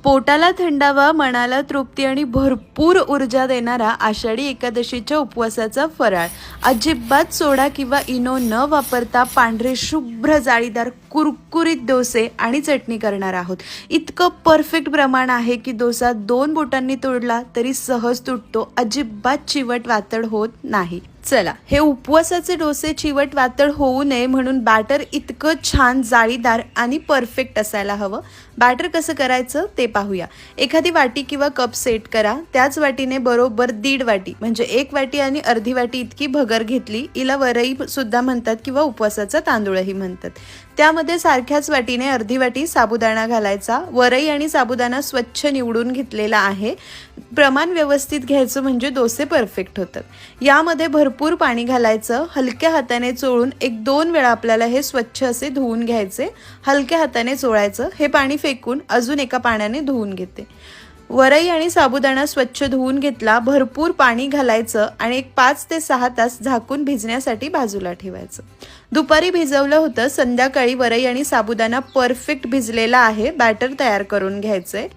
पोटाला थंडावा, मनाला तृप्ती आणि भरपूर ऊर्जा देणारा आषाढी एकादशीच्या उपवासाचा फराळ. अजिबात सोडा किंवा इनो न वापरता पांढरे शुभ्र जाळीदार कुरकुरीत डोसे आणि चटणी करणार आहोत. इतकं परफेक्ट प्रमाण आहे की डोसा 2 बोटांनी तोडला तरी सहज तुटतो. अजिबात चिवट वातड होत नाही. चला, हे उपवासाचे डोसे चिवट वातड होऊ नये म्हणून बॅटर इतकं छान जाळीदार आणि परफेक्ट असायला हवं. बॅटर कसं करायचं ते पाहूया. एखादी वाटी किंवा कप सेट करा. त्याच वाटीने बरोबर 1.5 वाटी म्हणजे 1 वाटी आणि अर्धी वाटी इतकी भगर घेतली. हिला वरई सुद्धा म्हणतात किंवा उपवासाचा तांदूळही म्हणतात. त्यामध्ये सारख्याच वाटीने अर्धी वाटी साबुदाणा घालायचा. वरई आणि साबुदाणा स्वच्छ निवडून घेतलेला आहे. प्रमाण व्यवस्थित घ्यायचं म्हणजे डोसे परफेक्ट होतात. यामध्ये भरपूर पाणी घालायचं. हलक्या हाताने चोळून 1-2 वेळा आपल्याला हे स्वच्छ असे धुवून घ्यायचे. हलक्या हाताने चोळायचं. हे पाणी फेकून अजून एका पाण्याने धुवून घेते. वरई आणि साबुदाणा स्वच्छ धुवून घेतला. भरपूर पाणी घालायचं आणि 5 ते 6 तास झाकून भिजण्यासाठी बाजूला ठेवायचं. दुपारी भिजवलं होतं. संध्याकाळी वरई आणि साबुदाणा परफेक्ट भिजलेला आहे. बॅटर तयार करून घ्यायचंय.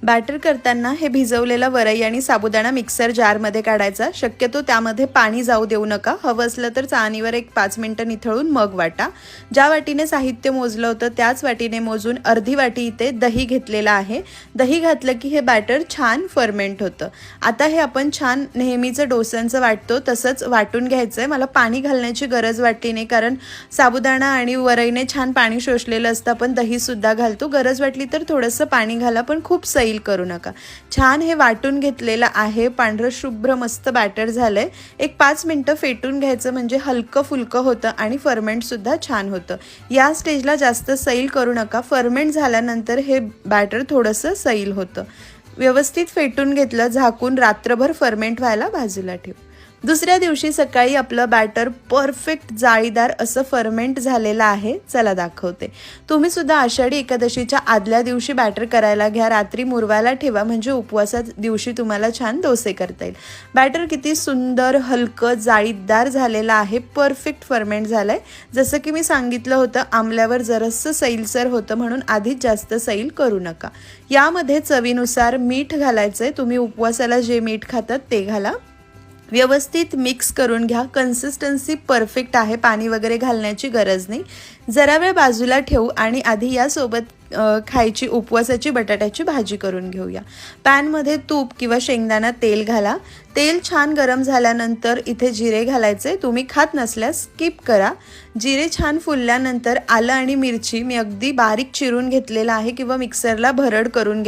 बॅटर करताना हे भिजवलेला वरई आणि साबुदाणा मिक्सर जारमध्ये काढायचा. शक्यतो त्यामध्ये पाणी जाऊ देऊ नका. हवं असलं तर चाळणीवर 5 मिनिटं निथळून मग वाटा. ज्या वाटीने साहित्य मोजलं होतं त्याच वाटीने मोजून अर्धी वाटी इथे दही घेतलेलं आहे. दही घातलं की हे बॅटर छान फर्मेंट होतं. आता हे आपण छान नेहमीचं डोस्यांचं वाटतो तसंच वाटून घ्यायचं आहे. मला पाणी घालण्याची गरज वाटली नाही कारण साबुदाणा आणि वरईने छान पाणी शोषलेलं असतं. आपण दहीसुद्धा घालतो. गरज वाटली तर थोडंसं पाणी घाला पण खूप सैल करू नका. छान हे वाटून घेतलेलं आहे. पांढरं शुभ्र मस्त बॅटर झालंय. 5 मिनिटं फेटून घ्यायचं म्हणजे हलकं फुलकं होतं आणि फर्मेंट सुद्धा छान होतं. या स्टेजला जास्त सैल करू नका. फर्मेंट झाल्यानंतर हे बॅटर थोडंसं सैल होतं. व्यवस्थित फेटून घेतलं. झाकून रात्रभर फर्मेंट व्हायला बाजूला ठेव. दुसऱ्या दिवशी सकाळी आपलं बॅटर परफेक्ट जाळीदार असं फर्मेंट झालेलं आहे. चला दाखवते. तुम्ही सुद्धा आषाढी एकादशीच्या आदल्या दिवशी बॅटर करायला घ्या. रात्री मुरवायला ठेवा म्हणजे उपवासा दिवशी तुम्हाला छान डोसे करता येईल. बॅटर किती सुंदर हलकं जाळीदार झालेलं आहे. परफेक्ट फर्मेंट झालंय. जसं की मी सांगितलं होतं आंबल्यावर जरासं सैलसर होतं म्हणून आधीच जास्त सैल करू नका. यामध्ये चवीनुसार मीठ घालायचंय. तुम्ही उपवासाला जे मीठ खातात ते घाला. व्यवस्थित मिक्स करून घ्या. कन्सिस्टन्सी परफेक्ट आहे. पाणी वगैरे घालण्याची गरज नाही. जरा वेळ बाजूला ठेवू आणि आधी यासोबत खायची उपवासाची बटाट्याची भाजी करून घेऊया. पॅनमध्ये तूप किंवा शेंगदाणा तेल घाला. तेल छान गरम झाल्यानंतर इथे जिरे घालायचे. तुम्ही खात नसल्यास स्किप करा. जिरे छान फुलल्यानंतर आलं आणि मिरची मी अगदी बारीक चिरून घेतलेला आहे किंवा मिक्सरला भरड करून घ्या.